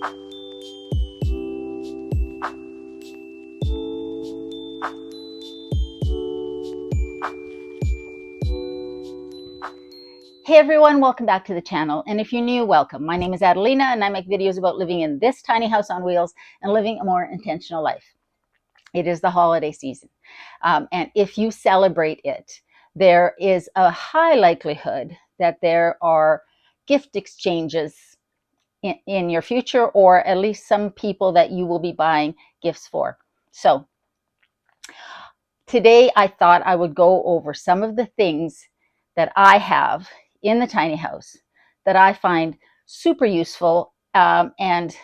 Hey everyone, welcome back to the channel. And if you're new, welcome. My name is Adelina and I make videos about living in this tiny house on wheels and living a more intentional life. It is the holiday season. And if you celebrate it, there is a high likelihood that there are gift exchanges in your future, or at least some people that you will be buying gifts for. So today I thought I would go over some of the things that I have in the tiny house that I find super useful and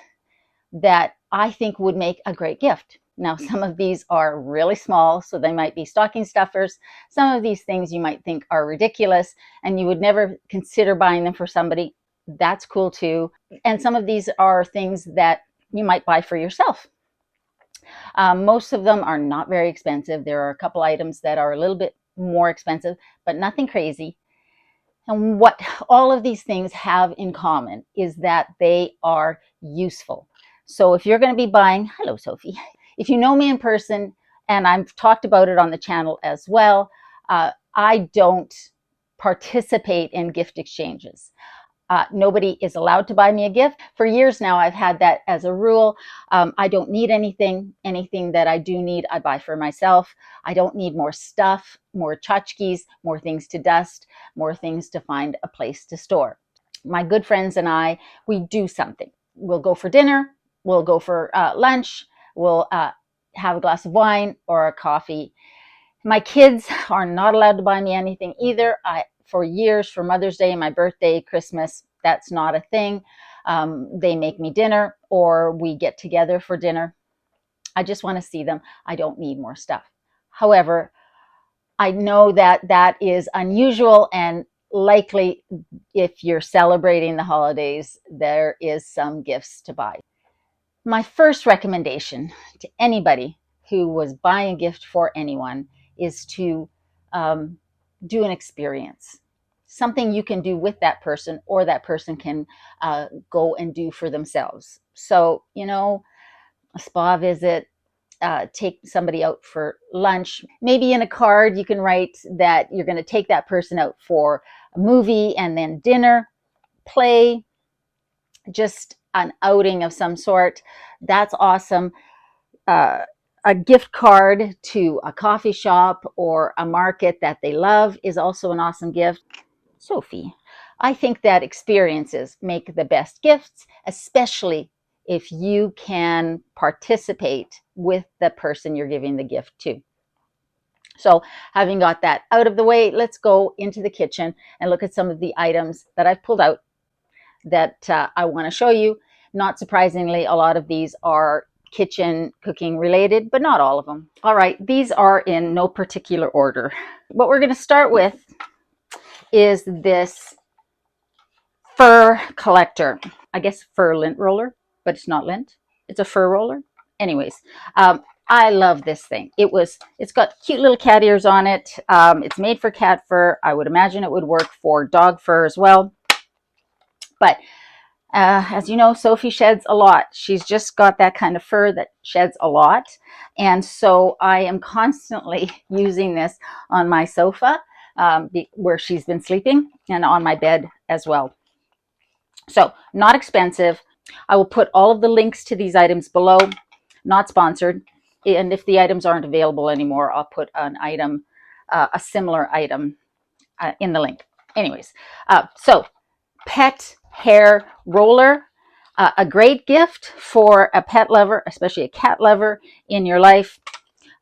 that I think would make a great gift. Now, some of these are really small, so they might be stocking stuffers. Some of these things you might think are ridiculous and you would never consider buying them for somebody. That's cool too. And some of these are things that you might buy for yourself. Most of them are not very expensive. There are a couple items that are a little bit more expensive, but nothing crazy. And what all of these things have in common is that they are useful. So if you're going to be buying, hello Sophie, if you know me in person, and I've talked about it on the channel as well, I don't participate in gift exchanges. Nobody is allowed to buy me a gift. For years now, I've had that as a rule. I don't need anything. Anything that I do need, I buy for myself. I don't need more stuff, more tchotchkes, more things to dust, more things to find a place to store. My good friends and I, we do something. We'll go for dinner. We'll go for lunch. We'll have a glass of wine or a coffee. My kids are not allowed to buy me anything either. For years, for Mother's Day, my birthday, Christmas, that's not a thing. They make me dinner or we get together for dinner. I just want to see them. I don't need more stuff. However, I know that that is unusual, and likely if you're celebrating the holidays, there is some gifts to buy. My first recommendation to anybody who was buying a gift for anyone is to do an experience, something you can do with that person or that person can go and do for themselves. So, you know, a spa visit, take somebody out for lunch. Maybe in a card you can write that you're going to take that person out for a movie and then dinner, play, just an outing of some sort. That's awesome. A gift card to a coffee shop or a market that they love is also an awesome gift. Sophie, I think that experiences make the best gifts, especially if you can participate with the person you're giving the gift to. So having got that out of the way, let's go into the kitchen and look at some of the items that I've pulled out that I want to show you. Not surprisingly, a lot of these are kitchen cooking related, but not all of them. All right, these are in no particular order. What we're going to start with is this fur collector. I guess fur lint roller, but it's not lint. It's a fur roller. Anyways, I love this thing. It's got cute little cat ears on it. It's made for cat fur. I would imagine it would work for dog fur as well. But as you know, Sophie sheds a lot. She's just got that kind of fur that sheds a lot. And so I am constantly using this on my sofa where she's been sleeping, and on my bed as well. So not expensive. I will put all of the links to these items below. Not sponsored. And if the items aren't available anymore, I'll put an item, a similar item in the link. Anyways, so pet hair roller, a great gift for a pet lover, especially a cat lover in your life.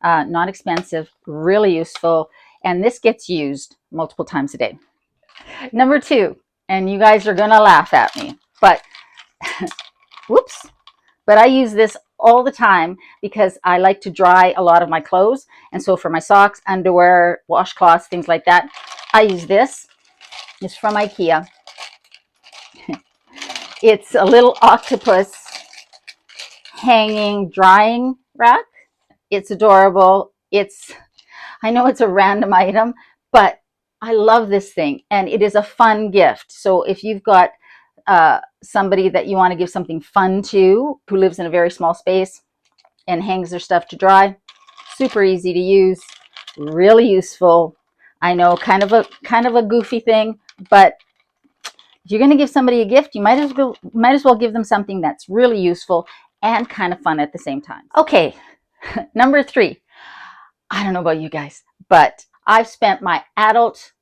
Not expensive, really useful, and this gets used multiple times a day. Number two, and you guys are gonna laugh at me, but whoops, but I use this all the time because I like to dry a lot of my clothes, and so for my socks, underwear, washcloths, things like that, I use this. It's from Ikea. It's a little octopus hanging drying rack. It's adorable. I know it's a random item, but I love this thing, and it is a fun gift. So if you've got somebody that you want to give something fun to, who lives in a very small space and hangs their stuff to dry. Super easy to use, really useful. I know, kind of a goofy thing, but if you're going to give somebody a gift, you might as well give them something that's really useful and kind of fun at the same time. Okay, number 3. I don't know about you guys, but I've spent my adult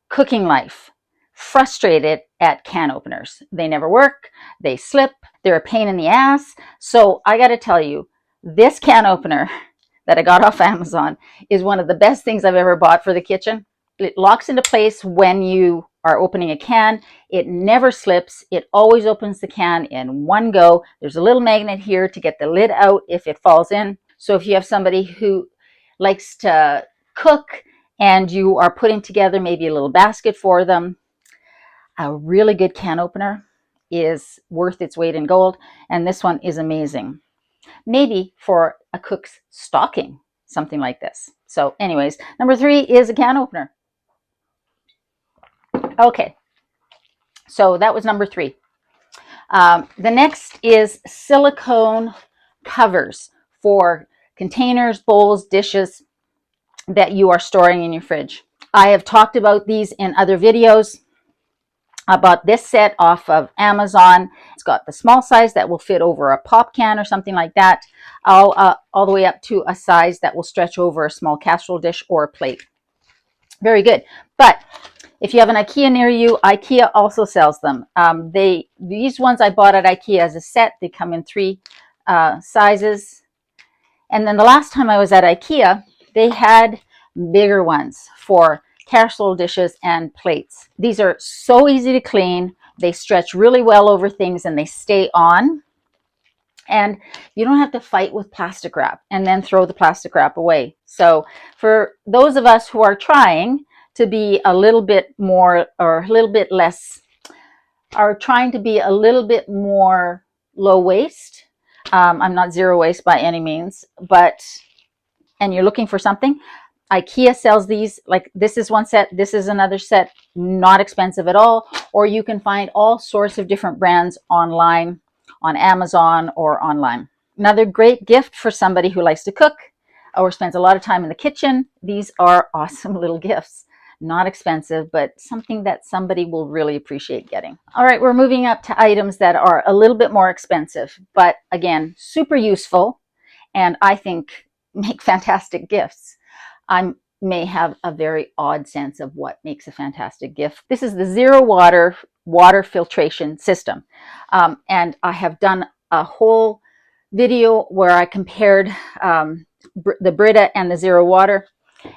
cooking life frustrated at can openers. They never work, they slip, they're a pain in the ass. So I got to tell you, this can opener that I got off Amazon is one of the best things I've ever bought for the kitchen. It locks into place when you are opening a can. It never slips. It always opens the can in one go. There's a little magnet here to get the lid out if it falls in. So if you have somebody who likes to cook and you are putting together maybe a little basket for them, a really good can opener is worth its weight in gold. And this one is amazing. Maybe for a cook's stocking, something like this. So anyways, number 3 is a can opener. Okay, so that was number 3. The next is silicone covers for containers, bowls, dishes that you are storing in your fridge. I have talked about these in other videos. I bought this set off of Amazon. It's got the small size that will fit over a pop can or something like that, all the way up to a size that will stretch over a small casserole dish or a plate. Very good. But if you have an Ikea near you, Ikea also sells them. These ones I bought at Ikea as a set. They come in 3 sizes. And then the last time I was at Ikea, they had bigger ones for casserole dishes and plates. These are so easy to clean. They stretch really well over things and they stay on. And you don't have to fight with plastic wrap and then throw the plastic wrap away. So for those of us who are trying to be a little bit more or a little bit less, are trying to be a little bit more low waste. I'm not zero waste by any means, and you're looking for something, IKEA sells these. Like, this is one set, this is another set, not expensive at all. Or you can find all sorts of different brands online, on Amazon or online. Another great gift for somebody who likes to cook or spends a lot of time in the kitchen. These are awesome little gifts. Not expensive, but something that somebody will really appreciate getting. All right, we're moving up to items that are a little bit more expensive, but again, super useful, and I think make fantastic gifts. I may have a very odd sense of what makes a fantastic gift. This is the Zero water filtration system, and I have done a whole video where I compared the Brita and the Zero water,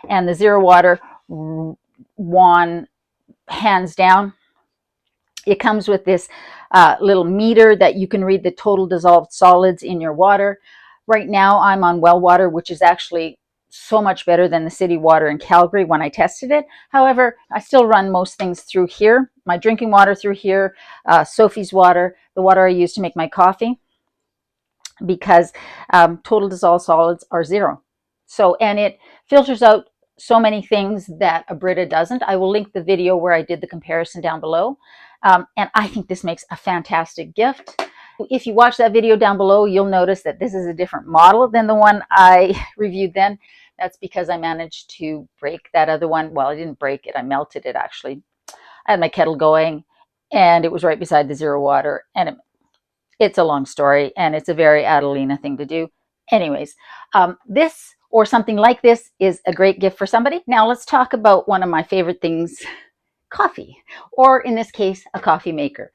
and the Zero water won hands down. It comes with this little meter that you can read the total dissolved solids in your water. Right now I'm on well water, which is actually so much better than the city water in Calgary when I tested it. However, I still run most things through here. My drinking water through here, Sophie's water, the water I use to make my coffee, because total dissolved solids are 0. So, and it filters out so many things that a Brita doesn't. I will link the video where I did the comparison down below. And I think this makes a fantastic gift. If you watch that video down below, you'll notice that this is a different model than the one I reviewed then. That's because I managed to break that other one. Well, I didn't break it. I melted it, actually. I had my kettle going, and it was right beside the Zero water. And it's a long story, and it's a very Adelina thing to do. Anyways, this or something like this is a great gift for somebody. Now let's talk about one of my favorite things, coffee, or in this case, a coffee maker.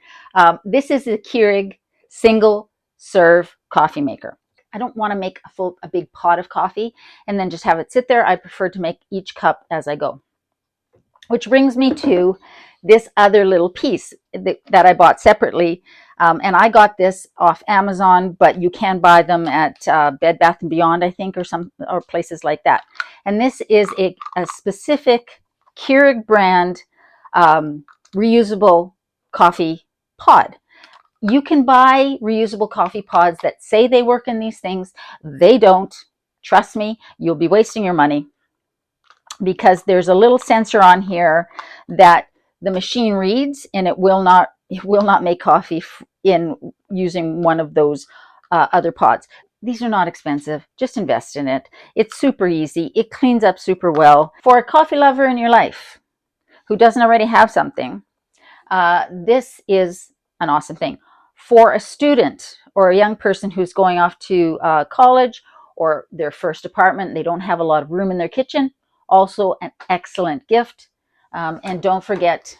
This is a Keurig single serve coffee maker. I don't want to make a big pot of coffee and then just have it sit there. I prefer to make each cup as I go. Which brings me to this other little piece that I bought separately. And I got this off Amazon, but you can buy them at Bed Bath & Beyond, I think, or places like that. And this is a specific Keurig brand reusable coffee pod. You can buy reusable coffee pods that say they work in these things. They don't. Trust me, you'll be wasting your money, because there's a little sensor on here that the machine reads, and it will not will not make coffee in using one of those other pods. These are not expensive. Just invest in it. It's super easy. It cleans up super well. For a coffee lover in your life who doesn't already have something, this is an awesome thing. For a student or a young person who's going off to college or their first apartment, they don't have a lot of room in their kitchen, also an excellent gift. And don't forget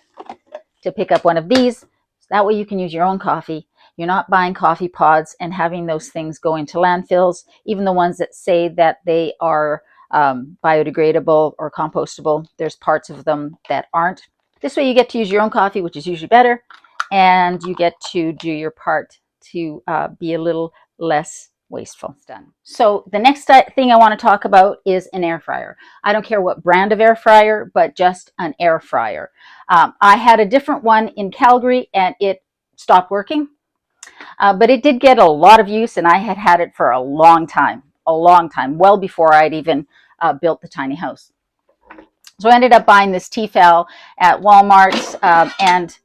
to pick up one of these. That way you can use your own coffee. You're not buying coffee pods and having those things go into landfills, even the ones that say that they are biodegradable or compostable. There's parts of them that aren't. This way you get to use your own coffee, which is usually better, and you get to do your part to be a little less wasteful. Done. So the next thing I want to talk about is an air fryer. I don't care what brand of air fryer, but just an air fryer. I had a different one in Calgary and it stopped working, but it did get a lot of use, and I had had it for a long time, well before I'd even built the tiny house. So I ended up buying this Tefal at Walmart, and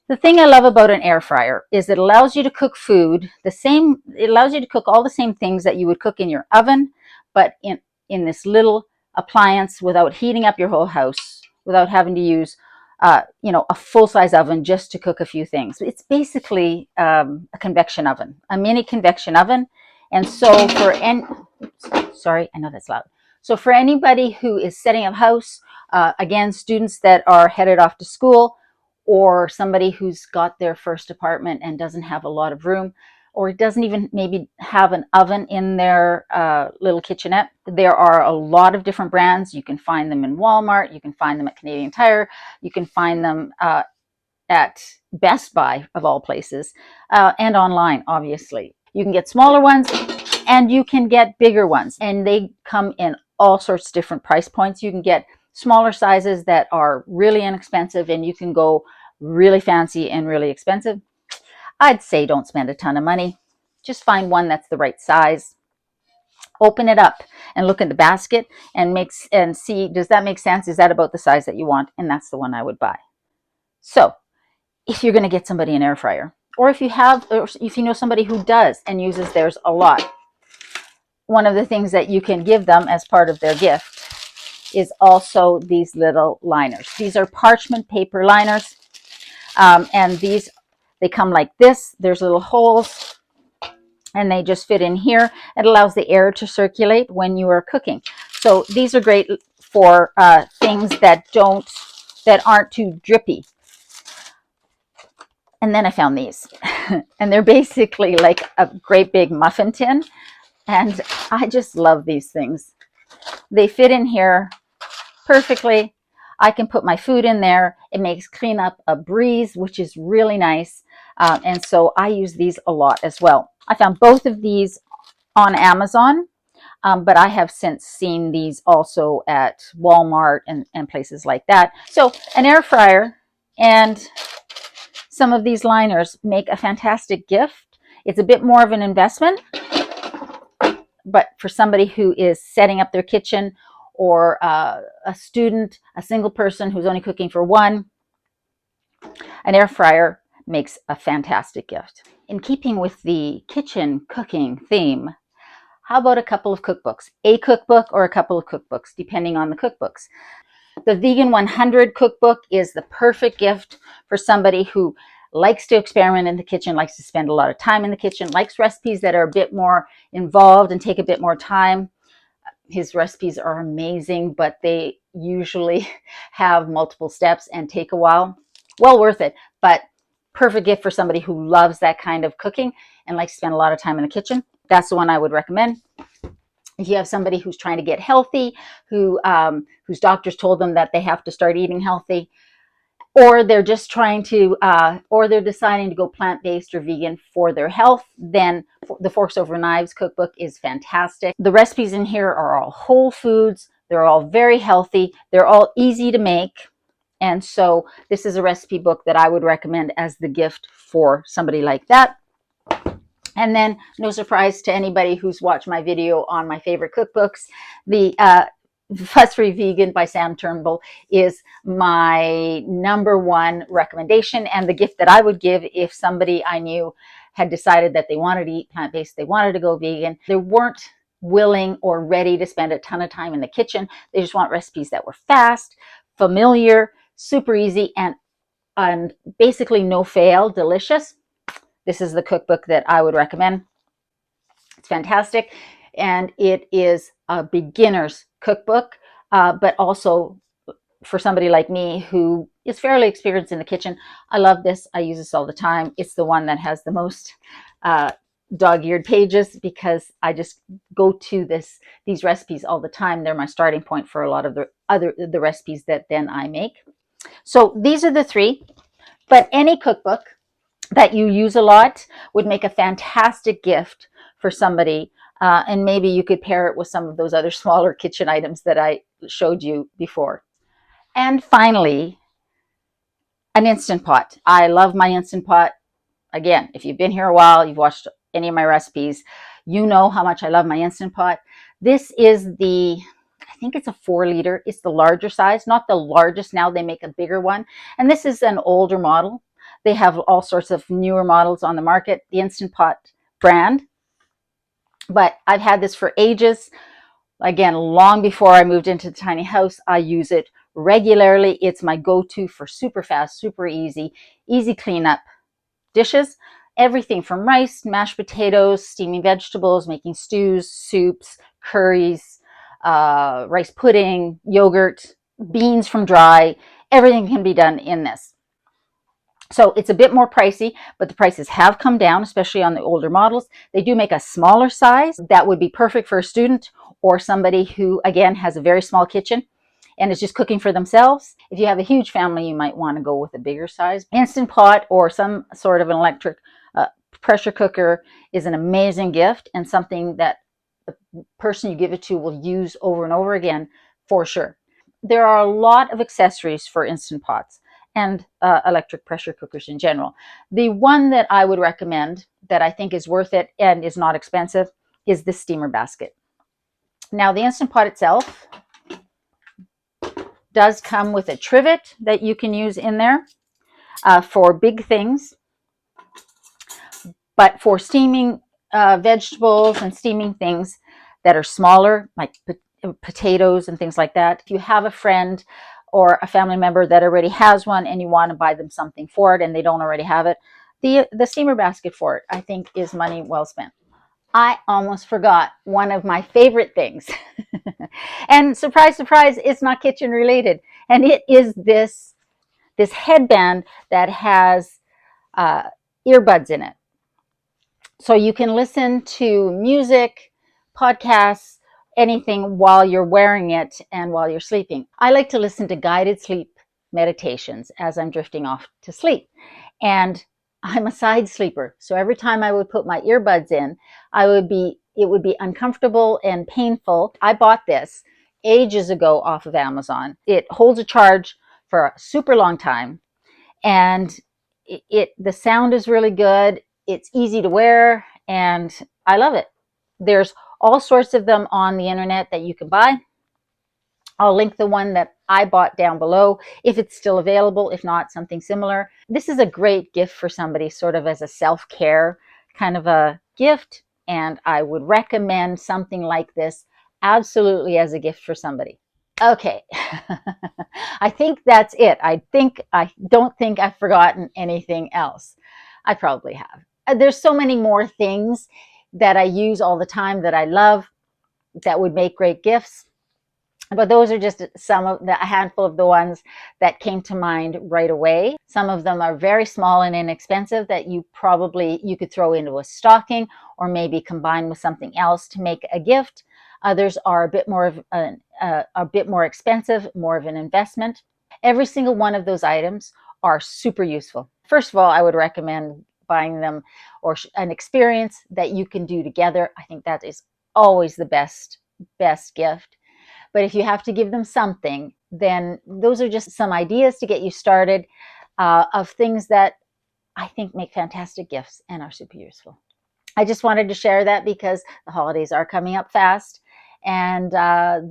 the thing I love about an air fryer is it allows you to cook food it allows you to cook all the same things that you would cook in your oven, but in this little appliance without heating up your whole house, without having to use a full-size oven just to cook a few things. It's basically a convection oven, a mini convection oven. And so sorry, I know that's loud. So for anybody who is setting up house, again, students that are headed off to school, or somebody who's got their first apartment and doesn't have a lot of room, or doesn't even maybe have an oven in their little kitchenette. There are a lot of different brands. You can find them in Walmart. You can find them at Canadian Tire. You can find them at Best Buy, of all places, and online, obviously. You can get smaller ones and you can get bigger ones, and they come in all sorts of different price points. You can get smaller sizes that are really inexpensive, and you can go really fancy and really expensive. I'd say don't spend a ton of money. Just find one that's the right size. Open it up and look at the basket and see, does that make sense? Is that about the size that you want? And that's the one I would buy. So if you're going to get somebody an air fryer, or if you know somebody who does and uses theirs a lot, one of the things that you can give them as part of their gift is also these little liners. These are parchment paper liners, and they come like this. There's little holes, and they just fit in here. It allows the air to circulate when you are cooking. So these are great for things that aren't too drippy. And then I found these, and they're basically like a great big muffin tin, and I just love these things. They fit in here perfectly. I can put my food in there. It makes cleanup a breeze, which is really nice. And so I use these a lot as well. I found both of these on Amazon, but I have since seen these also at Walmart and places like that. So an air fryer and some of these liners make a fantastic gift. It's a bit more of an investment, but for somebody who is setting up their kitchen, or a student, a single person who's only cooking for one, an air fryer makes a fantastic gift. In keeping with the kitchen cooking theme, how about a couple of cookbooks? A cookbook or a couple of cookbooks, depending on the cookbooks. The Vegan 100 cookbook is the perfect gift for somebody who likes to experiment in the kitchen, likes to spend a lot of time in the kitchen, likes recipes that are a bit more involved and take a bit more time. His recipes are amazing, but they usually have multiple steps and take a while. Well worth it, but perfect gift for somebody who loves that kind of cooking and likes to spend a lot of time in the kitchen. That's the one I would recommend. If you have somebody who's trying to get healthy, whose doctors told them that they have to start eating healthy, or they're just trying to, or they're deciding to go plant-based or vegan for their health, then the Forks Over Knives cookbook is fantastic. The recipes in here are all whole foods. They're all very healthy. They're all easy to make. And so this is a recipe book that I would recommend as the gift for somebody like that. And then, no surprise to anybody who's watched my video on my favorite cookbooks, the Fuss-Free Vegan by Sam Turnbull is my #1 recommendation, and the gift that I would give if somebody I knew had decided that they wanted to eat plant-based, they wanted to go vegan, they weren't willing or ready to spend a ton of time in the kitchen, they just want recipes that were fast, familiar, super easy, and basically no fail, delicious. This is the cookbook that I would recommend. It's fantastic, and it is a beginner's cookbook, but also for somebody like me who is fairly experienced in the kitchen. I love this. I use this all the time. It's the one that has the most dog-eared pages because I just go to these recipes all the time. They're my starting point for a lot of the recipes that then I make. So these are the 3, but any cookbook that you use a lot would make a fantastic gift for somebody. And maybe you could pair it with some of those other smaller kitchen items that I showed you before. And finally, an Instant Pot. I love my Instant Pot. Again, if you've been here a while, you've watched any of my recipes, you know how much I love my Instant Pot. This is I think it's a 4-liter. It's the larger size, not the largest. Now they make a bigger one. And this is an older model. They have all sorts of newer models on the market, the Instant Pot brand. But I've had this for ages. Again, long before I moved into the tiny house, I use it regularly. It's my go-to for super fast, super easy cleanup dishes. Everything from rice, mashed potatoes, steaming vegetables, making stews, soups, curries, rice pudding, yogurt, beans from dry. Everything can be done in this. So it's a bit more pricey, but the prices have come down, especially on the older models. They do make a smaller size that would be perfect for a student or somebody who, again, has a very small kitchen and is just cooking for themselves. If you have a huge family, you might want to go with a bigger size. Instant Pot or some sort of an electric pressure cooker is an amazing gift and something that the person you give it to will use over and over again for sure. There are a lot of accessories for Instant Pots and electric pressure cookers in general. The one that I would recommend that I think is worth it and is not expensive is the steamer basket. Now, the Instant Pot itself does come with a trivet that you can use in there for big things. But for steaming vegetables and steaming things that are smaller, like potatoes and things like that, if you have a friend or a family member that already has one and you want to buy them something for it and they don't already have it, the steamer basket for it, I think, is money well spent. I almost forgot one of my favorite things. And surprise, surprise, it's not kitchen related. And it is this headband that has earbuds in it. So you can listen to music, podcasts, anything while you're wearing it and while you're sleeping. I like to listen to guided sleep meditations as I'm drifting off to sleep. And I'm a side sleeper. So every time I would put my earbuds in, it would be uncomfortable and painful. I bought this ages ago off of Amazon. It holds a charge for a super long time. And the sound is really good. It's easy to wear and I love it. There's all sorts of them on the internet that you can buy. I'll link the one that I bought down below if it's still available, if not, something similar. This is a great gift for somebody, sort of as a self-care kind of a gift, and I would recommend something like this absolutely as a gift for somebody. Okay, I think that's it. I don't think I've forgotten anything else. I probably have. There's so many more things that I use all the time that I love that would make great gifts. But those are just a handful of the ones that came to mind right away. Some of them are very small and inexpensive that you could throw into a stocking or maybe combine with something else to make a gift. Others are a bit more expensive, more of an investment. Every single one of those items are super useful. First of all, I would recommend buying them or an experience that you can do together. I think that is always the best gift. But if you have to give them something, then those are just some ideas to get you started of things that I think make fantastic gifts and are super useful. I just wanted to share that because the holidays are coming up fast And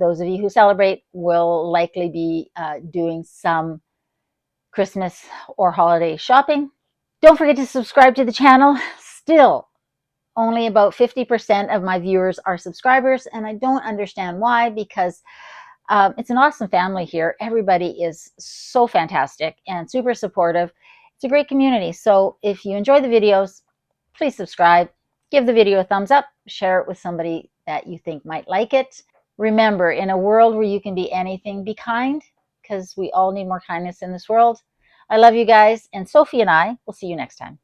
those of you who celebrate will likely be doing some Christmas or holiday shopping. Don't forget to subscribe to the channel. Still, only about 50% of my viewers are subscribers, and I don't understand why, because it's an awesome family here. Everybody is so fantastic and super supportive. It's a great community. So if you enjoy the videos, please subscribe, give the video a thumbs up, share it with somebody that you think might like it. Remember, in a world where you can be anything, be kind, because we all need more kindness in this world. I love you guys, and Sophie and I will see you next time.